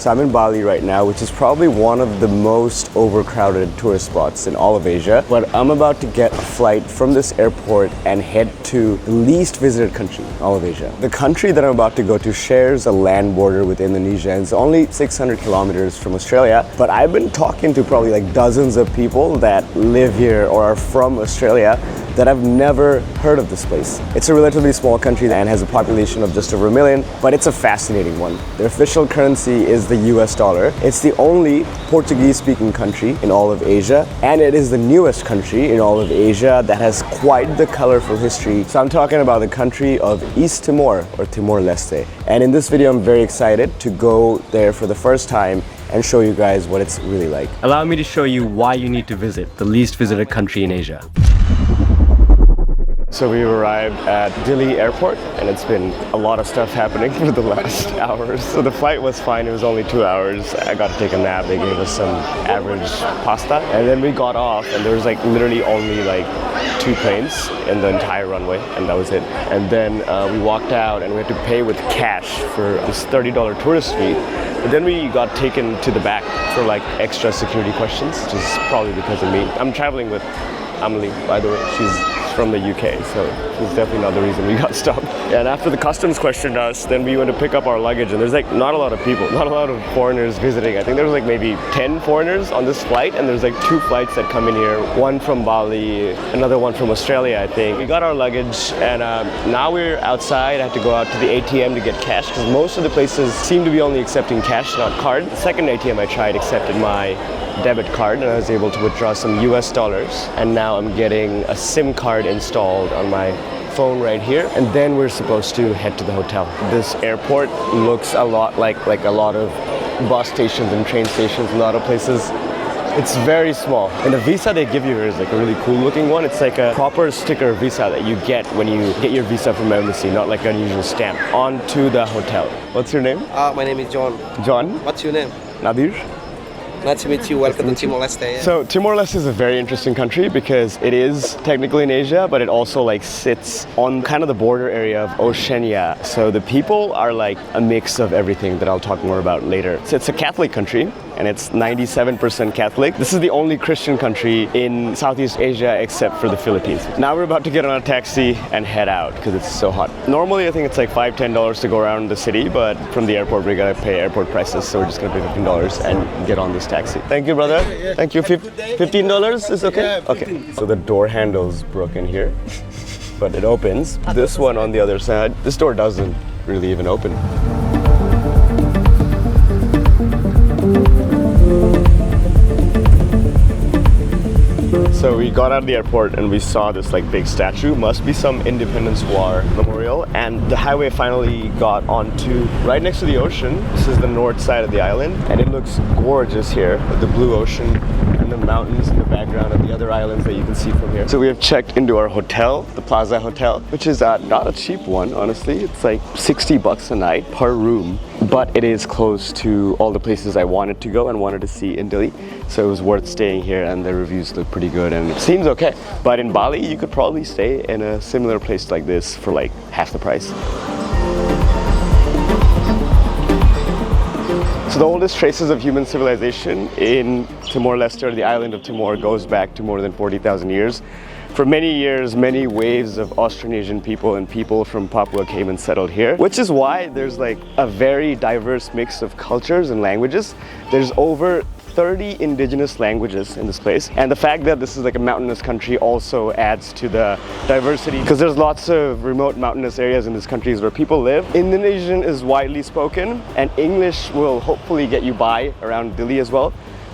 So I'm in Bali right now, which is probably one of the most overcrowded tourist spots in all of Asia. But I'm about to get a flight from this airport and head to the least visited country in all of Asia. The country that I'm about to go to shares a land border with Indonesia and it's only 600 kilometers from Australia. But I've been talking to probably like dozens of people that live here or are from Australia that I've never heard of this place. It's a relatively small country and has a population of just over 1 million, but it's a fascinating one. The official currency is the US dollar. It's the only Portuguese-speaking country in all of Asia, and it is the newest country in all of Asia that has quite the colorful history. So I'm talking about the country of East Timor, or Timor-Leste. And in this video, I'm very excited to go there for the first time and show you guys what it's really like. Allow me to show you why you need to visit the least visited country in Asia. So we've arrived at Dili Airport and it's been a lot of stuff happening for the last hours. So the flight was fine, it was only 2 hours. I got to take a nap, they gave us some average pasta. And then we got off and there was like literally only like 2 planes in the entire runway and that was it. And then we walked out and we had to pay with cash for this $30 tourist fee. But then we got taken to the back for like extra security questions, which is probably because of me. I'm traveling with Amelie, by the way. She's from the UK, so she's definitely not the reason we got stopped. And after the customs questioned us, then we went to pick up our luggage and there's like not a lot of people, not a lot of foreigners visiting. I think there was like maybe 10 foreigners on this flight and there's like 2 flights that come in here, one from Bali, another one from Australia, I think. We got our luggage and now we're outside. I have to go out to the ATM to get cash because most of the places seem to be only accepting cash, not card. The second ATM I tried accepted my debit card and I was able to withdraw some US dollars, and now I'm getting a SIM card installed on my phone right here, and then we're supposed to head to the hotel. This airport looks a lot like a lot of bus stations and train stations in a lot of places. It's very small, and the visa they give you here is like a really cool looking one. It's like a proper sticker visa that you get when you get your visa from embassy, not like an unusual stamp. On to the hotel. What's your name? My name is John. John? What's your name? Nadir? Nice to meet you. Welcome to Timor-Leste. Yeah. So Timor-Leste is a very interesting country because it is technically in Asia, but it also like sits on kind of the border area of Oceania. So the people are like a mix of everything that I'll talk more about later. So it's a Catholic country and it's 97% Catholic. This is the only Christian country in Southeast Asia except for the Philippines. Now we're about to get on a taxi and head out because it's so hot. Normally I think it's like $5-10 to go around the city, but from the airport we gotta pay airport prices, so we're just gonna pay $15 and get on this taxi. Thank you, brother. Yeah. Thank you. $15 is okay? Yeah, okay. So the door handle's broken here, but it opens. This one on the other side, this door doesn't really even open. So we got out of the airport and we saw this like big statue, must be some Independence War memorial, and the highway finally got onto right next to the ocean. This is the north side of the island and it looks gorgeous here with the blue ocean and the mountains in the background and the other islands that you can see from here. So we have checked into our hotel, the Plaza Hotel, which is not a cheap one, honestly. It's like $60 a night per room, but it is close to all the places I wanted to go and wanted to see in Dili. So it was worth staying here and the reviews look pretty good and it seems okay. But in Bali, you could probably stay in a similar place like this for like half the price. So the oldest traces of human civilization in Timor-Leste, or the island of Timor, goes back to more than 40,000 years. For many years, many waves of Austronesian people and people from Papua came and settled here, which is why there's like a very diverse mix of cultures and languages. There's over 30 indigenous languages in this place, and the fact that this is like a mountainous country also adds to the diversity because there's lots of remote mountainous areas in these countries where people live. Indonesian is widely spoken and English will hopefully get you by around Dili as well,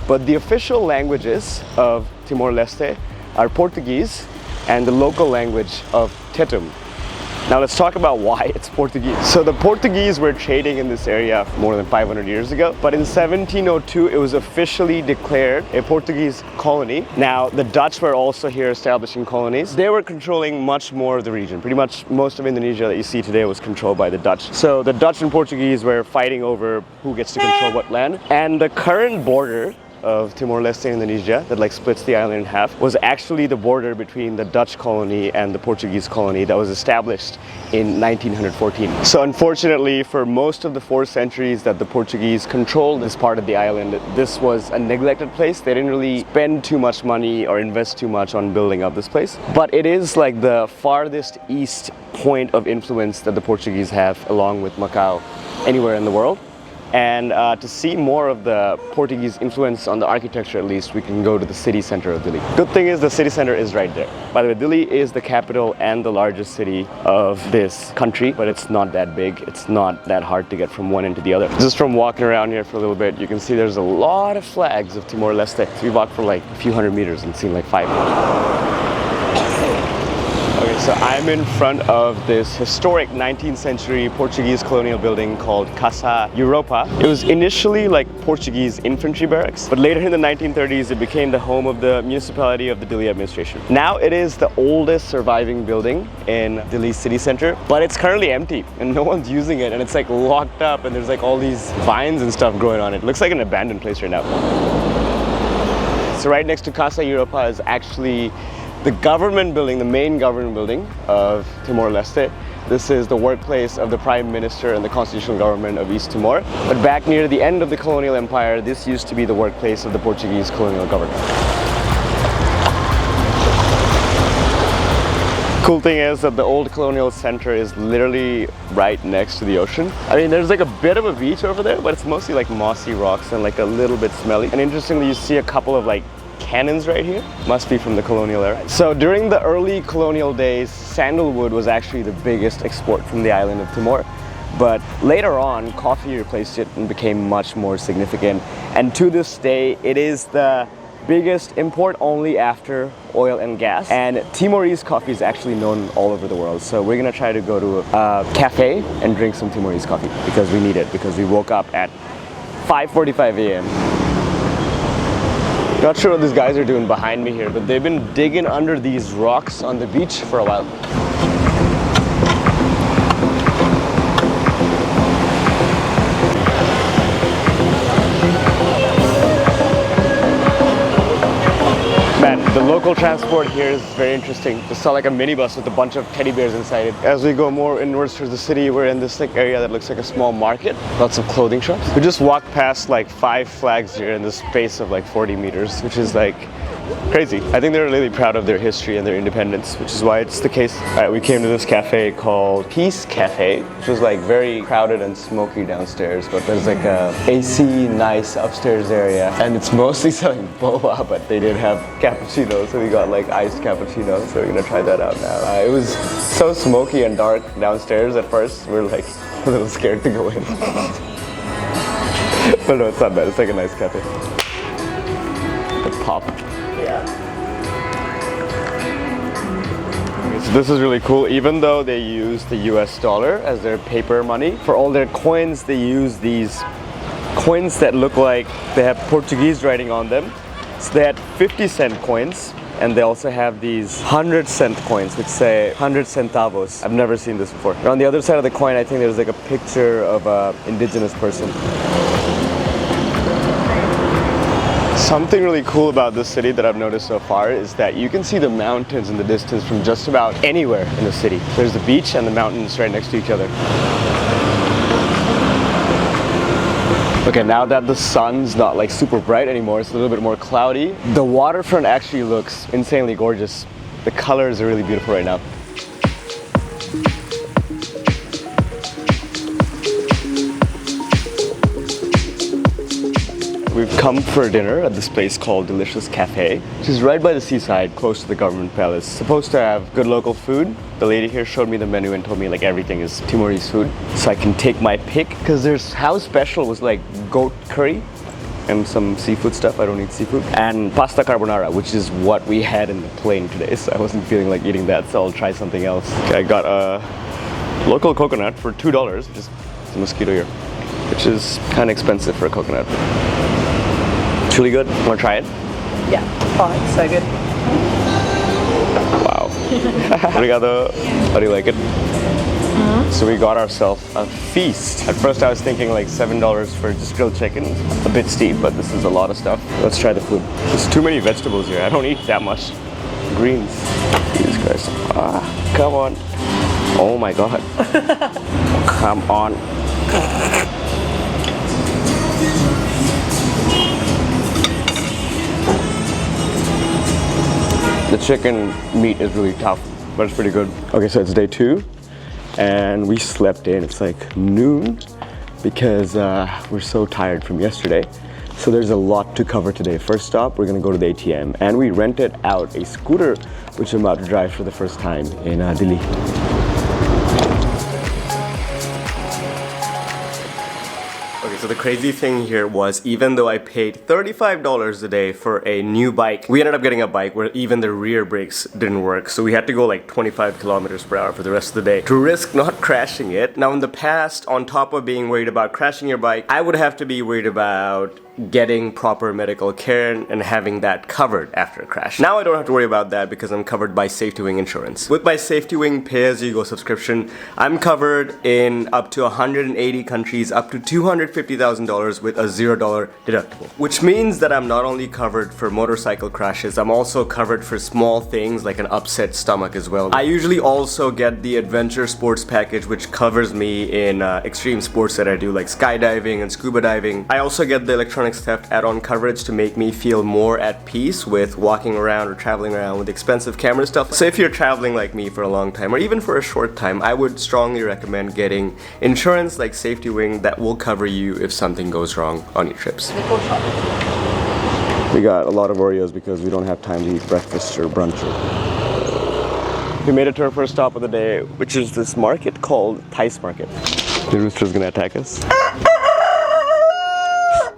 but the official languages of Timor-Leste are Portuguese and the local language of Tetum. Now let's talk about why it's Portuguese. So the Portuguese were trading in this area more than 500 years ago, but in 1702 it was officially declared a Portuguese colony. Now the Dutch were also here establishing colonies. They were controlling much more of the region. Pretty much most of Indonesia that you see today was controlled by the Dutch. So the Dutch and Portuguese were fighting over who gets to control what land. And the current border of Timor-Leste, Indonesia, that like splits the island in half, was actually the border between the Dutch colony and the Portuguese colony that was established in 1914. So unfortunately, for most of the 4 centuries that the Portuguese controlled this part of the island, this was a neglected place. They didn't really spend too much money or invest too much on building up this place. But it is like the farthest east point of influence that the Portuguese have, along with Macau, anywhere in the world. And to see more of the Portuguese influence on the architecture, at least, we can go to the city center of Dili. Good thing is the city center is right there. By the way, Dili is the capital and the largest city of this country, but it's not that big. It's not that hard to get from one end to the other. Just from walking around here for a little bit, you can see there's a lot of flags of Timor-Leste. So we walked for like a few hundred meters and seen like 5. Okay, so I'm in front of this historic 19th century Portuguese colonial building called Casa Europa. It was initially like Portuguese infantry barracks, but later in the 1930s it became the home of the municipality of the Dili administration. Now it is the oldest surviving building in Dili city center, but it's currently empty and no one's using it, and it's like locked up, and there's like all these vines and stuff growing on it. It looks like an abandoned place right now. So right next to Casa Europa is actually the government building, the main government building of Timor-Leste. This is the workplace of the Prime Minister and the constitutional government of East Timor. But back near the end of the colonial empire, this used to be the workplace of the Portuguese colonial government. Cool thing is that the old colonial center is literally right next to the ocean. I mean, there's like a bit of a beach over there, but it's mostly like mossy rocks and like a little bit smelly. And interestingly, you see a couple of like cannons right here. Must be from the colonial era. So during the early colonial days, sandalwood was actually the biggest export from the island of Timor. But later on, coffee replaced it and became much more significant. And to this day, it is the biggest import, only after oil and gas. And Timorese coffee is actually known all over the world. So we're gonna try to go to a cafe and drink some Timorese coffee because we need it, because we woke up at 5:45 a.m. Not sure what these guys are doing behind me here, but they've been digging under these rocks on the beach for a while. Man, the local transport here is very interesting. Just saw like a minibus with a bunch of teddy bears inside it. As we go more inwards towards the city, we're in this like area that looks like a small market. Lots of clothing shops. We just walked past like 5 flags here in the space of like 40 meters, which is like crazy. I think they're really proud of their history and their independence, which is why it's the case. Alright, we came to this cafe called Peace Cafe, which was like very crowded and smoky downstairs, but there's like a AC nice upstairs area, and it's mostly selling boba, but they did have cappuccino, so we got like iced cappuccino, so we're gonna try that out now. It was so smoky and dark downstairs at first, we're like a little scared to go in. But no, it's not bad, it's like a nice cafe. The pop. Yeah. So this is really cool. Even though they use the US dollar as their paper money, for all their coins they use these coins that look like they have Portuguese writing on them. So they had 50-cent coins, and they also have these 100-cent coins which say 100 centavos. I've never seen this before. And on the other side of the coin, I think there's like a picture of an indigenous person. Something really cool about this city that I've noticed so far is that you can see the mountains in the distance from just about anywhere in the city. There's the beach and the mountains right next to each other. Okay, now that the sun's not like super bright anymore, it's a little bit more cloudy. The waterfront actually looks insanely gorgeous. The colors are really beautiful right now. We've come for dinner at this place called Delicious Cafe, which is right by the seaside, close to the government palace. Supposed to have good local food. The lady here showed me the menu and told me like everything is Timorese food, so I can take my pick. Because their house special was like goat curry and some seafood stuff. I don't eat seafood. And pasta carbonara, which is what we had in the plane today, so I wasn't feeling like eating that, so I'll try something else. Okay, I got a local coconut for $2, which is a mosquito here, which is kind of expensive for a coconut. It's really good. Want to try it? Yeah. Oh, it's so good. Wow. Obrigado. How do you like it? So we got ourselves a feast. At first I was thinking like $7 for just grilled chicken. A bit steep, but this is a lot of stuff. Let's try the food. There's too many vegetables here. I don't eat that much greens. Jesus Christ. Ah, come on. Oh my God. Come on. The chicken meat is really tough, but it's pretty good. Okay, so it's day 2 and we slept in. It's like noon because we're so tired from yesterday. So there's a lot to cover today. First stop, we're gonna go to the ATM, and we rented out a scooter which I'm about to drive for the first time in Delhi. So the crazy thing here was, even though I paid $35 a day for a new bike, we ended up getting a bike where even the rear brakes didn't work. So we had to go like 25 kilometers per hour for the rest of the day to risk not crashing it. Now in the past, on top of being worried about crashing your bike, I would have to be worried about getting proper medical care and having that covered after a crash. Now I don't have to worry about that because I'm covered by Safety Wing insurance. With my Safety Wing pay-as-you-go subscription, I'm covered in up to 180 countries, up to $250,000 with a $0 deductible. Which means that I'm not only covered for motorcycle crashes, I'm also covered for small things like an upset stomach as well. I usually also get the adventure sports package, which covers me in extreme sports that I do, like skydiving and scuba diving. I also get the electronic theft add-on coverage to make me feel more at peace with walking around or traveling around with expensive camera stuff. So if you're traveling like me for a long time or even for a short time, I would strongly recommend getting insurance like Safety Wing that will cover you if something goes wrong on your trips. We got a lot of Oreos because we don't have time to eat breakfast or brunch. We made it to our first stop of the day, which is this market called Tice Market. The rooster's gonna attack us.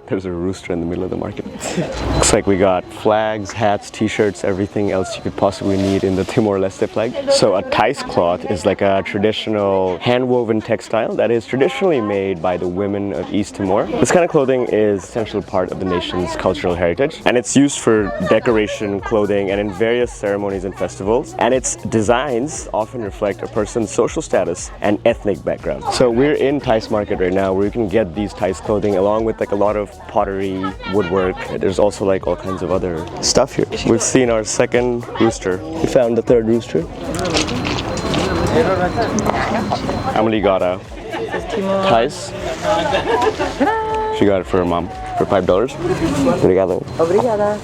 There's a rooster in the middle of the market. Looks like we got flags, hats, t-shirts, everything else you could possibly need in the Timor-Leste flag. So a Tice cloth is like a traditional hand-woven textile that is traditionally made by the women of East Timor. This kind of clothing is essential part of the nation's cultural heritage, and it's used for decoration, clothing, and in various ceremonies and festivals. And its designs often reflect a person's social status and ethnic background. So we're in Tice Market right now, where you can get these Tice clothing along with like a lot of pottery, woodwork. There's also like all kinds of other stuff here. We've seen our second rooster. We found the third rooster. Emily got a Tice. She got it for her mom for $5. Obrigado. Obrigada.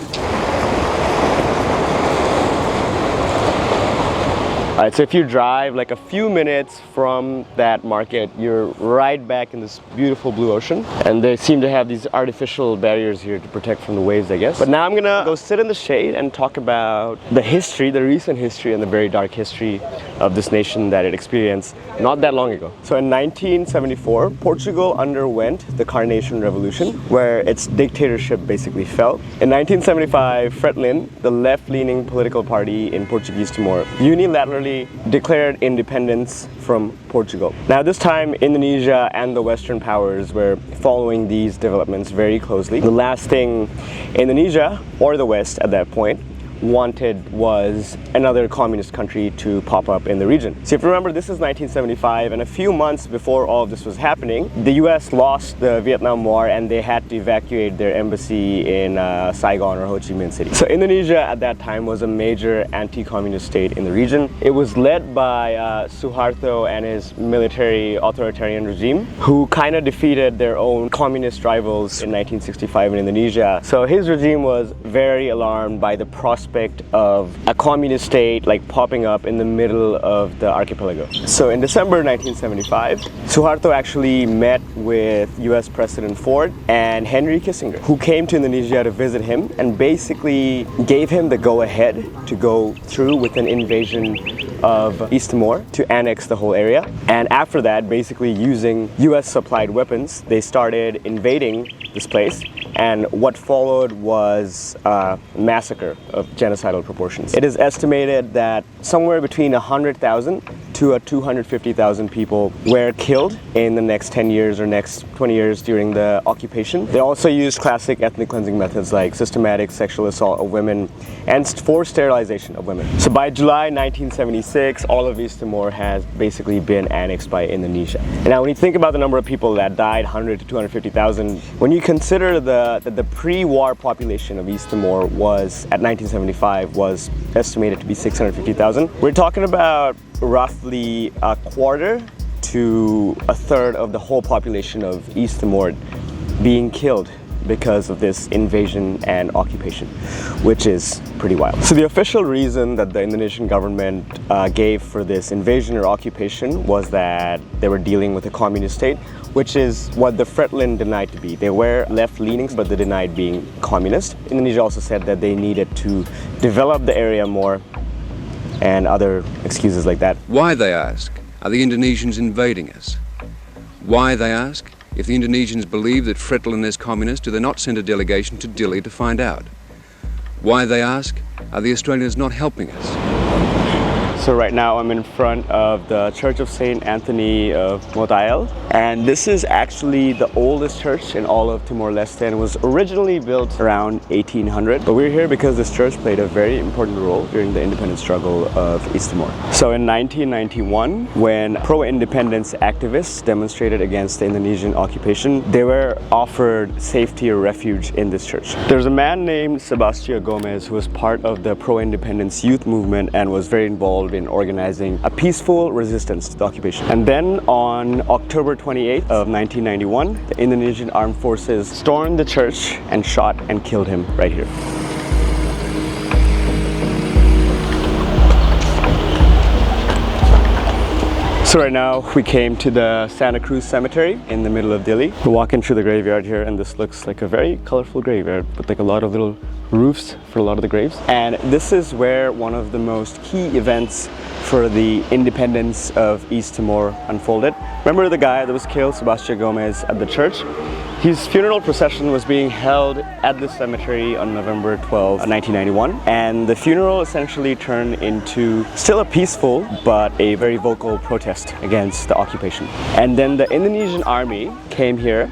Alright, so if you drive like a few minutes from that market, you're right back in this beautiful blue ocean. And they seem to have these artificial barriers here to protect from the waves, I guess. But now I'm gonna go sit in the shade and talk about the history, the recent history and the very dark history of this nation that it experienced not that long ago. So in 1974, Portugal underwent the Carnation Revolution, where its dictatorship basically fell. In 1975, Fretilin, the left-leaning political party in Portuguese Timor, unilaterally declared independence from Portugal. Now this time, Indonesia and the Western powers were following these developments very closely. The last thing Indonesia, or the West at that point, wanted was another communist country to pop up in the region. So if you remember, this is 1975, and a few months before all of this was happening, the US lost the Vietnam War and they had to evacuate their embassy in Saigon or Ho Chi Minh City. So Indonesia at that time was a major anti-communist state in the region. It was led by Suharto and his military authoritarian regime, who kind of defeated their own communist rivals in 1965 in Indonesia. So his regime was very alarmed by the prospect of a communist state like popping up in the middle of the archipelago. So in December 1975, Suharto actually met with US President Ford and Henry Kissinger, who came to Indonesia to visit him and basically gave him the go-ahead to go through with an invasion of East Timor to annex the whole area. And after that, basically using US supplied weapons, they started invading this place. And what followed was a massacre of genocidal proportions. It is estimated that somewhere between 100,000 to 250,000 people were killed in the next 10 years or next 20 years during the occupation. They also used classic ethnic cleansing methods like systematic sexual assault of women and forced sterilization of women. So by July 1976, all of East Timor has basically been annexed by Indonesia. And now when you think about the number of people that died, 100 to 250,000, when you consider that the pre-war population of East Timor was, at 1975, was estimated to be 650,000, we're talking about roughly a quarter to a third of the whole population of East Timor being killed because of this invasion and occupation, which is pretty wild. So the official reason that the Indonesian government gave for this invasion or occupation was that they were dealing with a communist state, which is what the Fretilin denied to be. They were left-leaning, but they denied being communist. Indonesia also said that they needed to develop the area more and other excuses like that. Why, they ask, are the Indonesians invading us? Why, they ask, if the Indonesians believe that Fretilin is communist, do they not send a delegation to Dili to find out? Why, they ask, are the Australians not helping us? So right now I'm in front of the Church of St. Anthony of Motael, and this is actually the oldest church in all of Timor-Leste, and it was originally built around 1800. But we're here because this church played a very important role during the independence struggle of East Timor. So in 1991, when pro-independence activists demonstrated against the Indonesian occupation, they were offered safety or refuge in this church. There's a man named Sebastião Gomes who was part of the pro-independence youth movement and was very involved in organizing a peaceful resistance to the occupation. And then on October 28th of 1991, the Indonesian armed forces stormed the church and shot and killed him right here. So right now we came to the Santa Cruz Cemetery in the middle of Dili. We're walking through the graveyard here, and this looks like a very colorful graveyard with like a lot of little roofs for a lot of the graves. And this is where one of the most key events for the independence of East Timor unfolded. Remember the guy that was killed, Sebastião Gomes, at the church? His funeral procession was being held at the cemetery on November 12, 1991, and the funeral essentially turned into still a peaceful but a very vocal protest against the occupation. And then the Indonesian army came here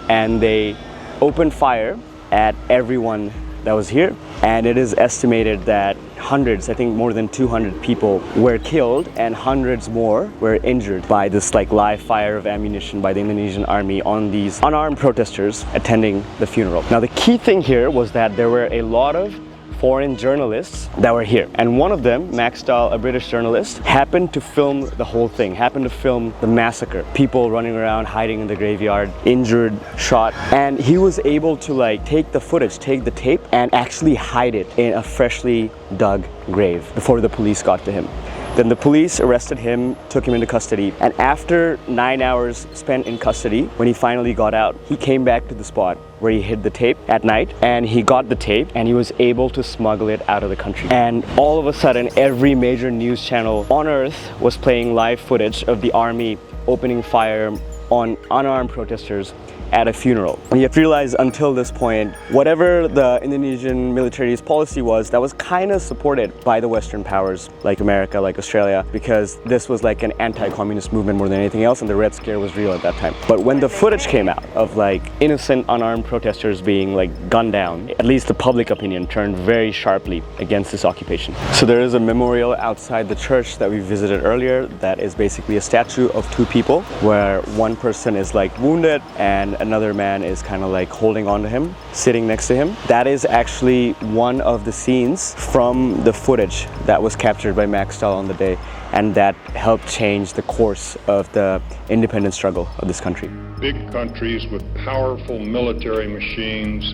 and they opened fire at everyone that was here, and it is estimated that hundreds, I think more than 200 people were killed and hundreds more were injured by this like live fire of ammunition by the Indonesian army on these unarmed protesters attending the funeral. Now the key thing here was that there were a lot of foreign journalists that were here, and one of them, Max Dahl, a British journalist, happened to film the whole thing, happened to film the massacre, people running around hiding in the graveyard, injured, shot, and he was able to like take the footage, take the tape, and actually hide it in a freshly dug grave before the police got to him. Then the police arrested him, took him into custody, and after 9 hours spent in custody, when he finally got out, he came back to the spot where he hid the tape at night, and he got the tape and he was able to smuggle it out of the country. And all of a sudden, every major news channel on earth was playing live footage of the army opening fire on unarmed protesters at a funeral. And you have to realize until this point, whatever the Indonesian military's policy was, that was kind of supported by the Western powers like America, like Australia, because this was like an anti-communist movement more than anything else, and the Red Scare was real at that time. But when the footage came out of like innocent unarmed protesters being like gunned down, at least the public opinion turned very sharply against this occupation. So there is a memorial outside the church that we visited earlier that is basically a statue of two people where one person is like wounded and another man is kind of like holding on to him, sitting next to him. That is actually one of the scenes from the footage that was captured by Max Dahl on the day, and that helped change the course of the independence struggle of this country. Big countries with powerful military machines.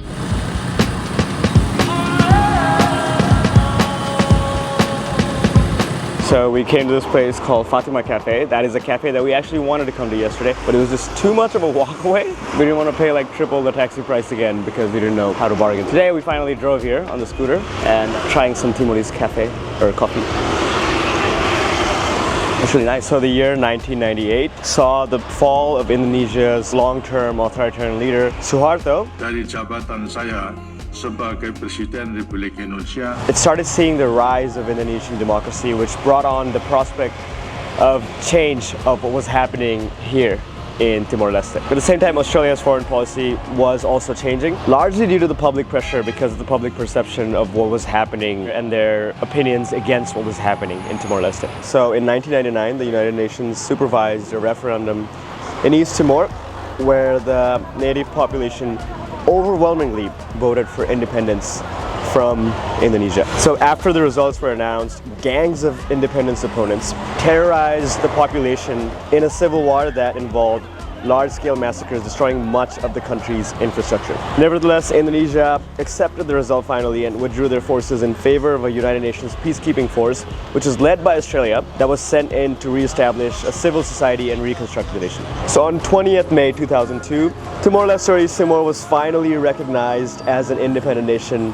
So we came to this place called Fatima Cafe. That is a cafe that we actually wanted to come to yesterday, but it was just too much of a walk away. We didn't want to pay like triple the taxi price again because we didn't know how to bargain. Today we finally drove here on the scooter and trying some Timorese cafe or coffee. It's really nice. So the year 1998 saw the fall of Indonesia's long-term authoritarian leader, Suharto. Dari jabatan saya sebagai Presiden Republik Indonesia. It started seeing the rise of Indonesian democracy, which brought on the prospect of change of what was happening here in Timor-Leste. But at the same time, Australia's foreign policy was also changing, largely due to the public pressure because of the public perception of what was happening and their opinions against what was happening in Timor-Leste. So in 1999, the United Nations supervised a referendum in East Timor where the native population overwhelmingly voted for independence from Indonesia. So after the results were announced, gangs of independence opponents terrorized the population in a civil war that involved large-scale massacres, destroying much of the country's infrastructure. Nevertheless, Indonesia accepted the result finally and withdrew their forces in favor of a United Nations peacekeeping force, which was led by Australia, that was sent in to re-establish a civil society and reconstruct the nation. So on 20th May 2002, Timor-Leste or East Timor was finally recognized as an independent nation,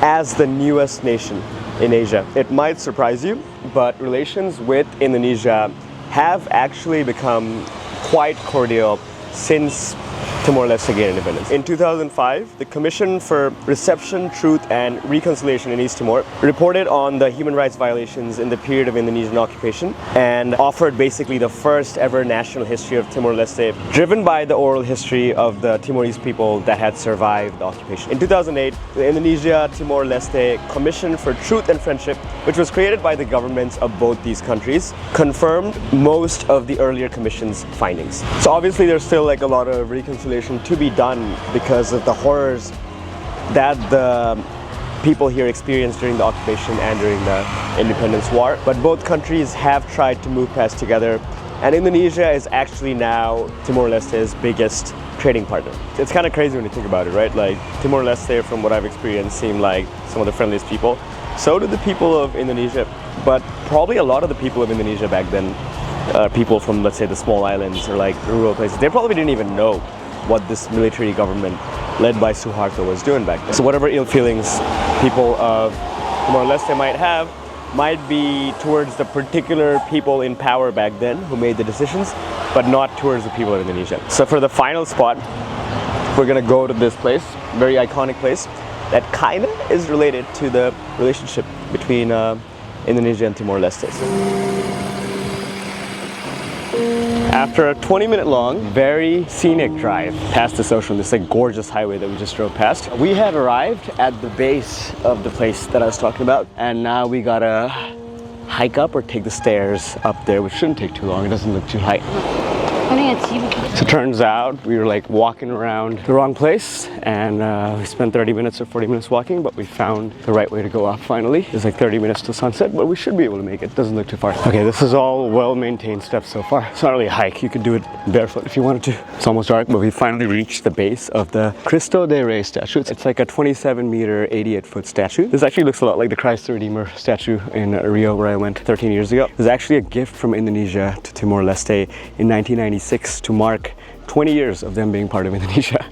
as the newest nation in Asia. It might surprise you, but relations with Indonesia have actually become quite cordial since Timor-Leste gained independence. In 2005, the Commission for Reception, Truth and Reconciliation in East Timor reported on the human rights violations in the period of Indonesian occupation and offered basically the first ever national history of Timor-Leste, driven by the oral history of the Timorese people that had survived the occupation. In 2008, the Indonesia Timor-Leste Commission for Truth and Friendship, which was created by the governments of both these countries, confirmed most of the earlier commission's findings. So obviously there's still like a lot of reconciliation to be done because of the horrors that the people here experienced during the occupation and during the independence war. But both countries have tried to move past together, and Indonesia is actually now Timor-Leste's biggest trading partner. It's kind of crazy when you think about it, right? Like Timor-Leste, from what I've experienced, seem like some of the friendliest people. So do the people of Indonesia, but probably a lot of the people of Indonesia back then, people from, let's say, the small islands or like rural places, they probably didn't even know what this military government led by Suharto was doing back then. So whatever ill feelings people of Timor-Leste might have might be towards the particular people in power back then who made the decisions, but not towards the people of Indonesia. So for the final spot, we're gonna go to this place, very iconic place, that kind of is related to the relationship between Indonesia and Timor-Leste. After a 20-minute long, very scenic drive past this ocean, this like gorgeous highway that we just drove past, we have arrived at the base of the place that I was talking about, and now we gotta hike up or take the stairs up there, which shouldn't take too long. It doesn't look too high. So it turns out we were like walking around the wrong place, and we spent 30 minutes or 40 minutes walking, but we found the right way to go up finally. It's like 30 minutes to sunset, but we should be able to make it. Doesn't look too far. Okay, this is all well-maintained steps so far. It's not really a hike. You could do it barefoot if you wanted to. It's almost dark, but we finally reached the base of the Cristo de Rey statue. It's like a 27-meter, 88-foot statue. This actually looks a lot like the Christ the Redeemer statue in Rio, where I went 13 years ago. It was actually a gift from Indonesia to Timor-Leste in 1996 to mark 20 years of them being part of Indonesia.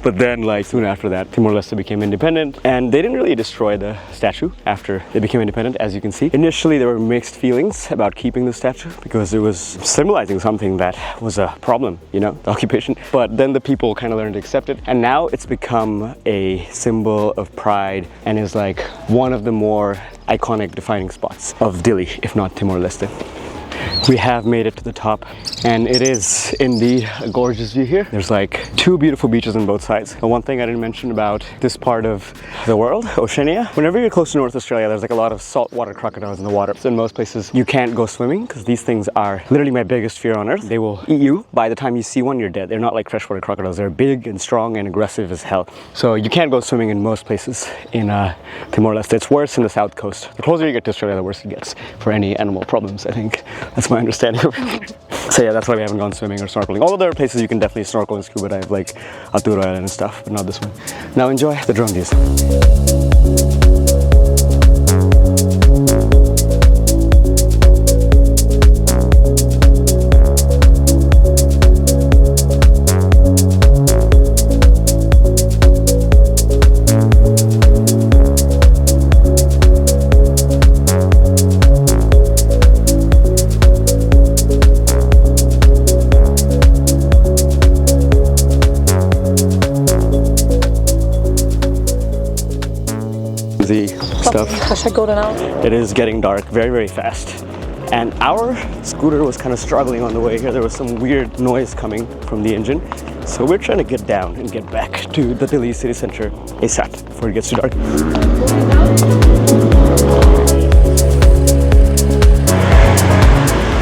But then, like, soon after that, Timor-Leste became independent, and they didn't really destroy the statue after they became independent, as you can see. Initially, there were mixed feelings about keeping the statue because it was symbolizing something that was a problem, you know, the occupation. But then the people kind of learned to accept it, and now it's become a symbol of pride and is like one of the more iconic defining spots of Dili, if not Timor-Leste. We have made it to the top, and it is indeed a gorgeous view here. There's like two beautiful beaches on both sides. The one thing I didn't mention about this part of the world, Oceania, whenever you're close to North Australia, there's like a lot of saltwater crocodiles in the water. So in most places, you can't go swimming because these things are literally my biggest fear on earth. They will eat you. By the time you see one, you're dead. They're not like freshwater crocodiles. They're big and strong and aggressive as hell. So you can't go swimming in most places in Timor-Leste. It's worse in the south coast. The closer you get to Australia, the worse it gets for any animal problems, I think. That's my understanding of it. So yeah, that's why we haven't gone swimming or snorkeling. All other places you can definitely snorkel and scuba dive, like Arturo Island and stuff, but not this one. Now enjoy the drone views. Stuff. Hashtag golden hour. It is getting dark very, very fast. And our scooter was kind of struggling on the way here. There was some weird noise coming from the engine. So we're trying to get down and get back to the Delhi city center ASAP before it gets too dark.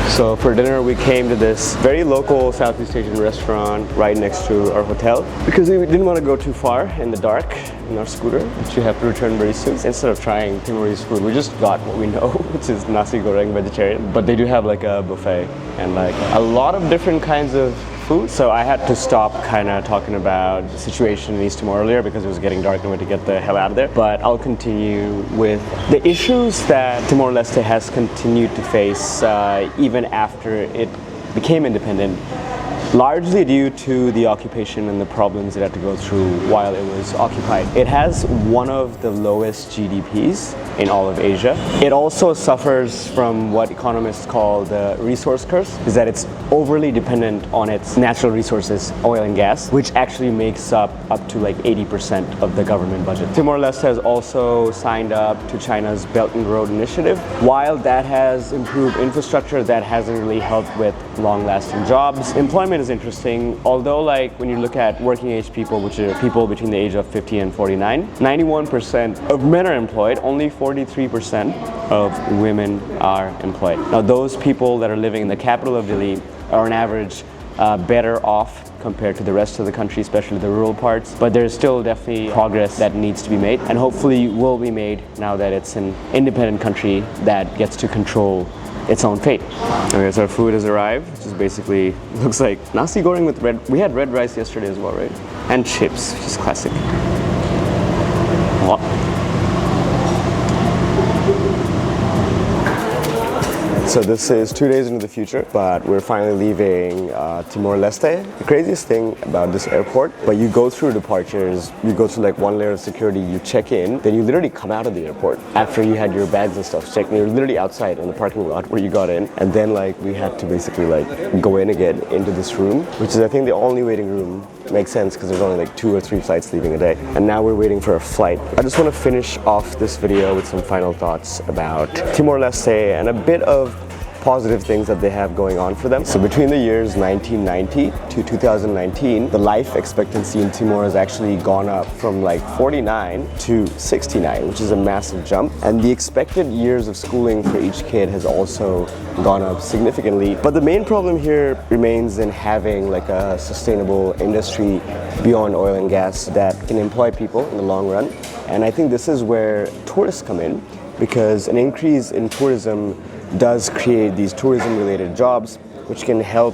So for dinner we came to this very local Southeast Asian restaurant right next to our hotel because we didn't want to go too far in the dark in our scooter, which we have to return very soon. Instead of trying Timorese food, we just got what we know, which is nasi goreng vegetarian. But they do have like a buffet and like a lot of different kinds of food. So I had to stop kind of talking about the situation in East Timor earlier because it was getting dark and we had to get the hell out of there. But I'll continue with the issues that Timor-Leste has continued to face even after it became independent, largely due to the occupation and the problems it had to go through while it was occupied. It has one of the lowest GDPs in all of Asia. It also suffers from what economists call the resource curse, is that it's overly dependent on its natural resources, oil and gas, which actually makes up to like 80% of the government budget. Timor-Leste has also signed up to China's Belt and Road Initiative. While that has improved infrastructure, that hasn't really helped with long-lasting jobs. Employment is interesting, although like when you look at working age people, which are people between the age of 50 and 49, 91% of men are employed, only 43% of women are employed. Now those people that are living in the capital of Delhi are on average better off compared to the rest of the country, especially the rural parts, but there's still definitely progress that needs to be made and hopefully will be made now that it's an independent country that gets to control its own fate. Okay, so our food has arrived, which is basically, looks like nasi goreng with red, we had red rice yesterday as well, right? And chips, which is classic. So this is 2 days into the future, but we're finally leaving Timor-Leste. The craziest thing about this airport, but you go through departures, you go through like one layer of security, you check in, then you literally come out of the airport after you had your bags and stuff checked. You're literally outside in the parking lot where you got in, and then like we had to basically like go in again into this room, which is I think the only waiting room. Makes sense because there's only like 2 or 3 flights leaving a day, and now we're waiting for a flight. I just want to finish off this video with some final thoughts about Timor-Leste and a bit of positive things that they have going on for them. So between the years 1990 to 2019, the life expectancy in Timor has actually gone up from like 49 to 69, which is a massive jump. And the expected years of schooling for each kid has also gone up significantly. But the main problem here remains in having like a sustainable industry beyond oil and gas that can employ people in the long run. And I think this is where tourists come in, because an increase in tourism does create these tourism-related jobs, which can help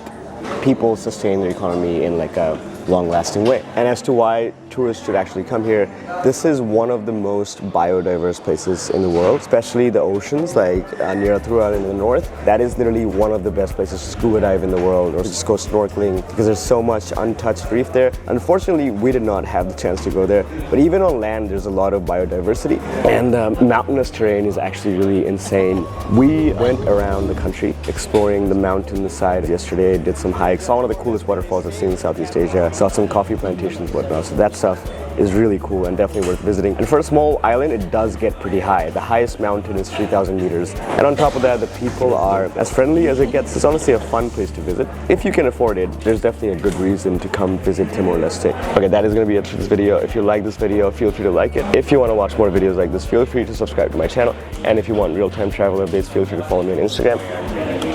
people sustain their economy in like a long-lasting way. And as to why tourists should actually come here, this is one of the most biodiverse places in the world, especially the oceans, like near Athura in the north. That is literally one of the best places to scuba dive in the world or just go snorkeling, because there's so much untouched reef there. Unfortunately, we did not have the chance to go there, but even on land, there's a lot of biodiversity, and mountainous terrain is actually really insane. We went around the country exploring the mountain side yesterday, did some hikes, saw one of the coolest waterfalls I've seen in Southeast Asia, saw some coffee plantations and whatnot, so that stuff is really cool and definitely worth visiting. And for a small island, it does get pretty high. The highest mountain is 3,000 meters. And on top of that, the people are as friendly as it gets. It's honestly a fun place to visit. If you can afford it, there's definitely a good reason to come visit Timor-Leste. Okay, that is going to be it for this video. If you like this video, feel free to like it. If you want to watch more videos like this, feel free to subscribe to my channel. And if you want real-time travel updates, feel free to follow me on Instagram.